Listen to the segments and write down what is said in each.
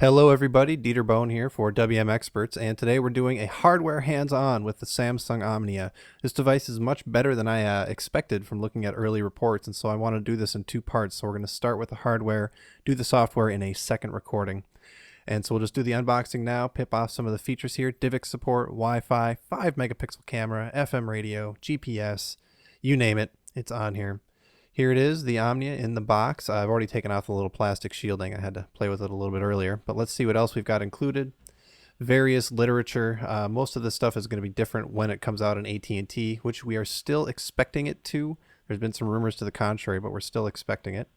Hello everybody, Dieter Bone here for WM Experts, and today we're doing a hardware hands-on with the Samsung Omnia. This device is much better than I expected from looking at early reports, and so I want to do this in two parts. So we're going to start with the hardware, do the software in a second recording. And so we'll just do the unboxing now, pip off some of the features here: DivX support, Wi-Fi, 5 megapixel camera, FM radio, GPS, you name it, it's on here. Here it is, the Omnia in the box. I've already taken off the little plastic shielding. I had to play with it a little bit earlier, but let's see what else we've got included. Various literature. Most of this stuff is going to be different when it comes out in AT&T, which we are still expecting it to. There's been some rumors to the contrary, but we're still expecting it.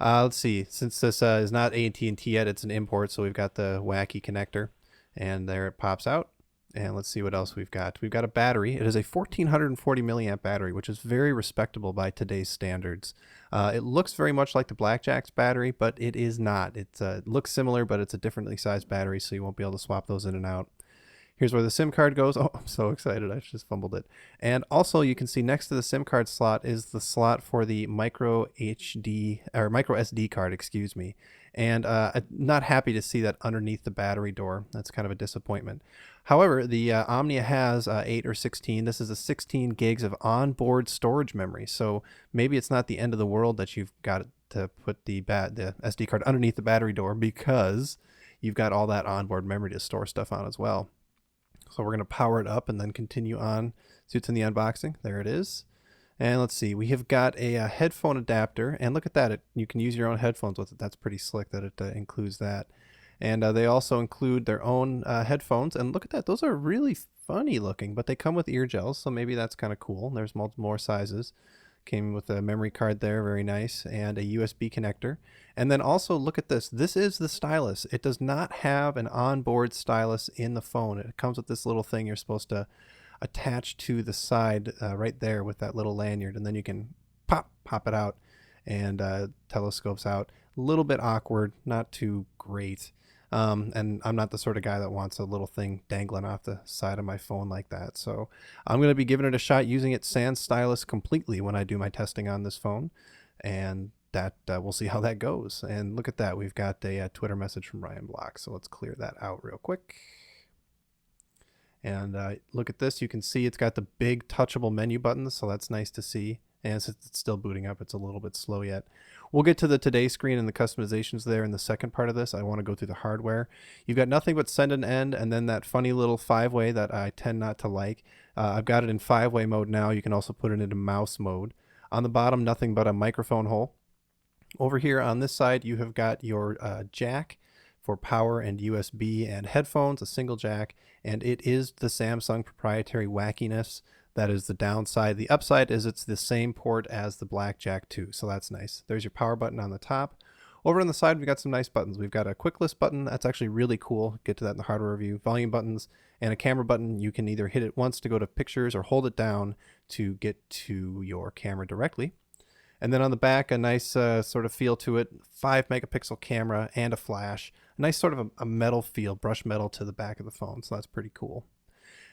Let's see. Since this is not AT&T yet, it's an import, so we've got the wacky connector, and there it pops out. And let's see what else we've got. We've got a battery. It is a 1440 milliamp battery, which is very respectable by today's standards. It looks very much like the Blackjack's battery, but it is not. It looks similar, but it's a differently sized battery, so you won't be able to swap those in and out. Here's where the SIM card goes. Oh, I'm so excited. I just fumbled it. And also you can see next to the SIM card slot is the slot for the micro SD card, excuse me. And I'm not happy to see that underneath the battery door. That's kind of a disappointment. However, the Omnia has 8 or 16. This is a 16 gigs of onboard storage memory. So maybe it's not the end of the world that you've got to put the SD card underneath the battery door, because you've got all that onboard memory to store stuff on as well. So we're going to power it up and then continue on. See what's in the unboxing. There it is. And let's see, we have got a headphone adapter, and look at that. You can use your own headphones with it. That's pretty slick that it includes that. And they also include their own headphones, and look at that. Those are really funny looking, but they come with ear gels, so maybe that's kind of cool. There's multiple more sizes. Came with a memory card there, very nice, and a USB connector. And then also look at this. This is the stylus. It does not have an onboard stylus in the phone. It comes with this little thing you're supposed to attach to the side right there with that little lanyard, and then you can pop it out and telescopes out. A little bit awkward, not too great. And I'm not the sort of guy that wants a little thing dangling off the side of my phone like that. So I'm going to be giving it a shot using it sans stylus completely when I do my testing on this phone. And that we'll see how that goes. And look at that. We've got a Twitter message from Ryan Block. So let's clear that out real quick. And look at this. You can see it's got the big touchable menu buttons. So that's nice to see. And since it's still booting up, it's a little bit slow yet. We'll get to the today screen and the customizations there in the second part of this. I want to go through the hardware. You've got nothing but send and end, and then that funny little 5-way that I tend not to like. I've got it in 5-way mode now. You can also put it into mouse mode. On the bottom, nothing but a microphone hole. Over here on this side, you have got your jack for power and USB and headphones, a single jack, and it is the Samsung proprietary wackiness. That is the downside. The upside is it's the same port as the Blackjack 2, so that's nice. There's your power button on the top. Over on the side, we've got some nice buttons. We've got a quick list button. That's actually really cool. Get to that in the hardware review. Volume buttons and a camera button. You can either hit it once to go to pictures or hold it down to get to your camera directly. And then on the back, a nice sort of feel to it. 5 megapixel camera and a flash. A nice sort of a metal feel, brush metal to the back of the phone, so that's pretty cool.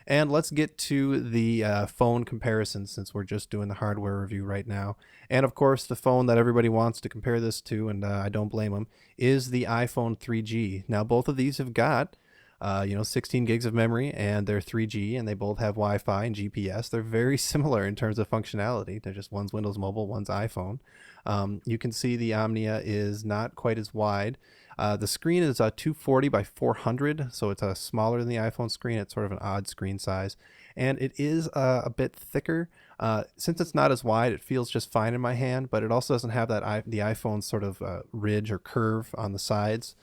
And let's get to the phone comparison, since we're just doing the hardware review right now. And of course, the phone that everybody wants to compare this to, and I don't blame them, is the iPhone 3G. Now, both of these have got 16 gigs of memory, and they're 3G, and they both have Wi-Fi and GPS. They're very similar in terms of functionality. They're just one's Windows Mobile, one's iPhone. You can see the Omnia is not quite as wide. The screen is 240 by 400, so it's smaller than the iPhone screen. It's sort of an odd screen size, and it is a bit thicker. Since it's not as wide, it feels just fine in my hand, but it also doesn't have the iPhone sort of ridge or curve on the sides,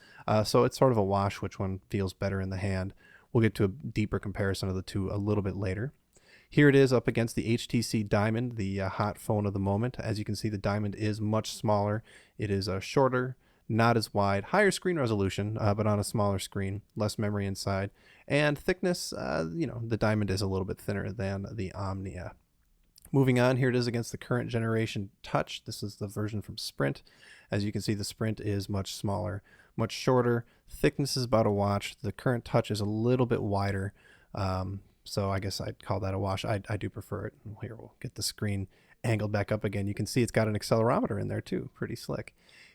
so it's sort of a wash which one feels better in the hand. We'll get to a deeper comparison of the two a little bit later. Here it is up against the HTC Diamond, the hot phone of the moment. As you can see, the Diamond is much smaller. It is shorter, not as wide, higher screen resolution, but on a smaller screen, less memory inside, and thickness, the Diamond is a little bit thinner than the Omnia. Moving on, here it is against the current generation Touch. This is the version from Sprint. As you can see, the Sprint is much smaller, much shorter. Thickness is about a wash. The current Touch is a little bit wider, so I guess I'd call that a wash. I do prefer it. Here, we'll get the screen angled back up again. You can see it's got an accelerometer in there too. Pretty slick.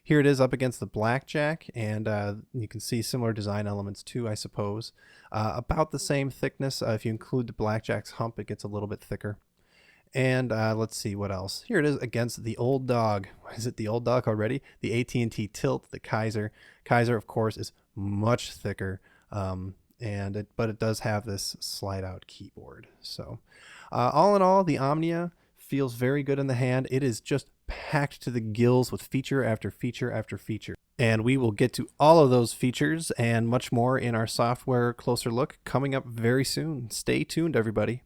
Here it is up against the Blackjack, and you can see similar design elements too, I suppose. About the same thickness. If you include the Blackjack's hump, it gets a little bit thicker. And let's see what else. Here it is against the Old Dog. Is it the Old Dog already? The AT&T Tilt, the Kaiser. Kaiser, of course, is much thicker, but it does have this slide-out keyboard. So all in all, the Omnia feels very good in the hand. It is just packed to the gills with feature after feature after feature. And we will get to all of those features and much more in our software closer look coming up very soon. Stay tuned, everybody.